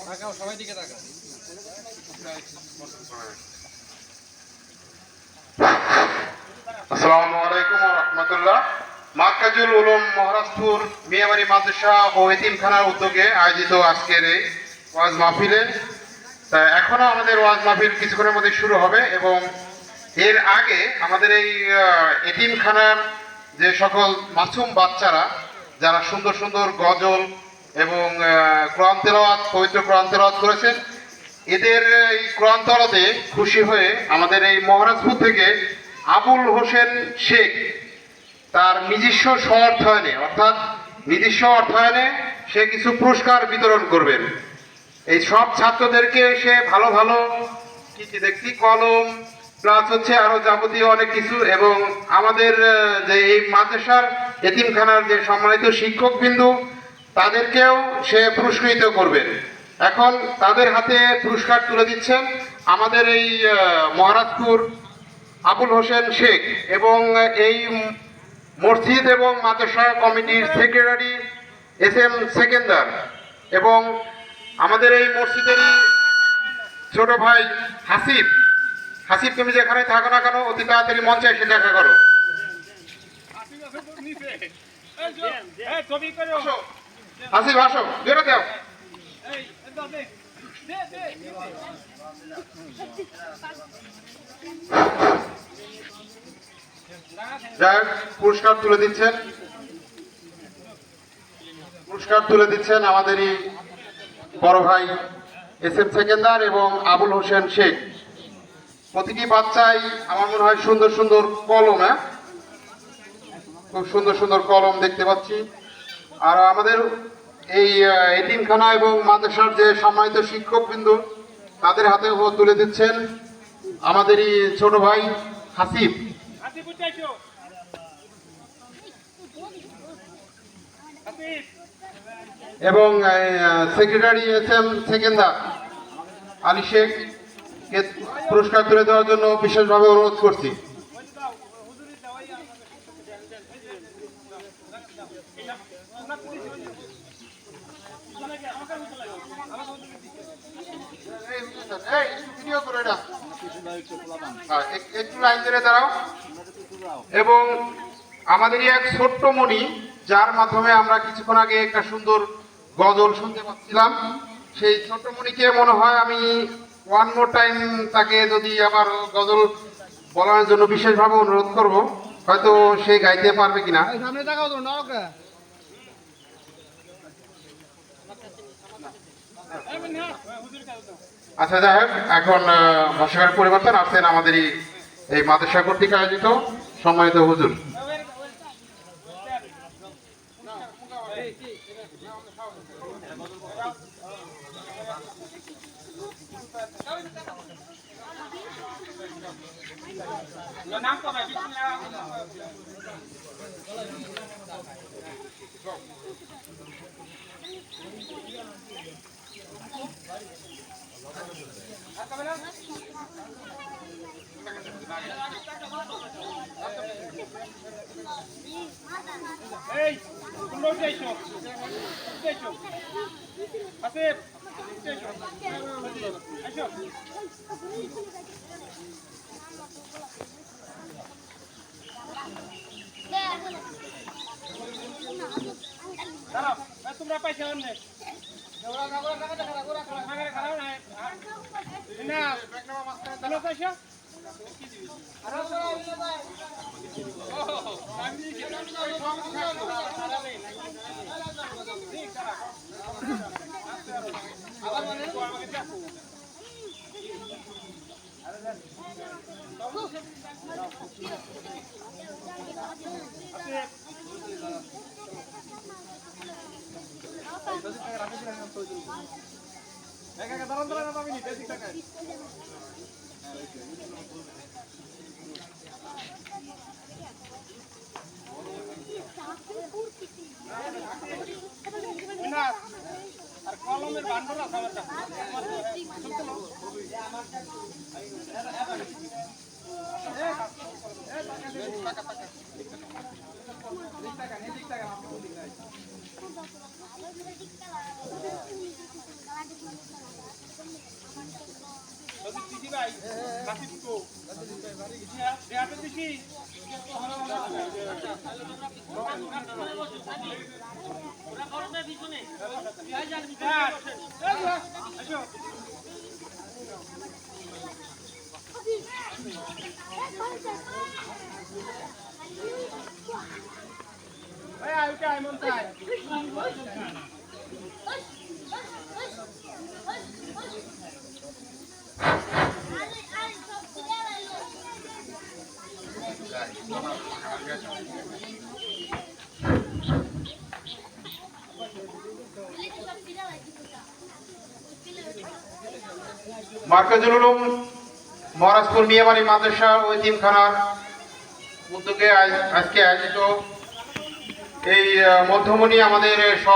সবাই দিকে তাকাও। আসসালামু আলাইকুম ওয়া রাহমাতুল্লাহ। মার্কাজুল উলুম মহারাজপুর মিয়াবাড়ি মাদ্রাসা ও এতিমখানার উদ্যোগে আয়োজিত আজকের এই ওয়াজ মাহফিলে এখনো আমাদের ওয়াজ মাহফিল কিছুক্ষণের মধ্যে শুরু হবে এবং এর আগে আমাদের এই এতিমখানার যে সকল মাসুম বাচ্চারা যারা সুন্দর সুন্দর গজল এবং কোরআন তেলাওয়াত পবিত্র কোরআন তেলাওয়াত করেছেন, এদের এই কোরআন তেলাওয়াতে খুশি হয়ে আমাদের এই মহারাজপুর থেকে আবুল হোসেন শেখ তার নিজস্ব স্ব-অর্থায়নে অর্থাৎ নিজস্ব অর্থায়নে সে কিছু পুরস্কার বিতরণ করবেন। এই সব ছাত্রদেরকে সে ভালো ভালো কি দেখছি কলম প্লাস হচ্ছে আরো যাবতীয় অনেক কিছু এবং আমাদের যে এই মাদ্রাসার এতিমখানার যে সম্মানিত শিক্ষকবৃন্দু তাদেরকেও সে পুরস্কৃত করবেন। এখন তাদের হাতে পুরস্কার তুলে দিচ্ছেন আমাদের এই মহারাজপুর আবুল হোসেন শেখ এবং এই মসজিদ এবং মাদ্রাসা কমিটির সেক্রেটারি SM সেকেন্দার এবং আমাদের এই মসজিদেরই ছোট ভাই হাসিব। হাসিব, তুমি যেখানে থাকো না কেন অতি তাড়াতাড়ি মঞ্চে এসে দেখা করো। হাসিব আসো, বেরো দাও। পুরস্কার তুলে দিচ্ছেন আমাদেরই বড় ভাই SM সেকেন্দার এবং আবুল হোসেন শেখ। প্রতিটি বাচ্চাই আমার মনে হয় সুন্দর সুন্দর কলম, খুব সুন্দর সুন্দর কলম দেখতে পাচ্ছি। আর আমাদের এই এতিমখানা এবং মাদ্রাসার যে সম্মানিত শিক্ষকবৃন্দু তাদের হাতে তুলে দিচ্ছেন আমাদেরই ছোট ভাই হাসিব এবং সেক্রেটারি SM সেকেন্দার আলী শেখকে পুরস্কার তুলে দেওয়ার জন্য বিশেষভাবে অনুরোধ করছি। একটু লাইন ধরে দাঁড়াও। এবং আমাদেরই এক ছোট্ট মণি যার মাধ্যমে আমরা কিছুক্ষণ আগে একটা সুন্দর গজল শুনতে পাচ্ছিলাম, সেই ছোট্ট মণিকে মনে হয় আমি ওয়ান মোর টাইম তাকে যদি আবার গজল বলার জন্য বিশেষভাবে অনুরোধ করব, হয়তো সে গাইতে পারবে কিনা। আচ্ছা, যাই হোক, এখন ভাষার পরিবর্তন আসছেন আমাদেরই এই মাদ্রাসা কর্তৃক আয়োজিত সম্মানিত হুজুর। এই তোমরা উঠে এসো, আসিফ এসো। দাঁড়াও, তোমরা পাইছো না আর কলমের বান্ডল আছে আমার কাছে। ভাই বাসিত দেয়াতে দিছি ওরা করবে পিছনে ভাই যান আসো ভাই আইটা এমন তাই মার্কাজুল উলুম মহারাজপুর মিয়াবাড়ি মাদ্রাসা ও এতিমখানার উদ্যোগে আজকে আয়োজিত এই মধ্যমণি আমাদের সব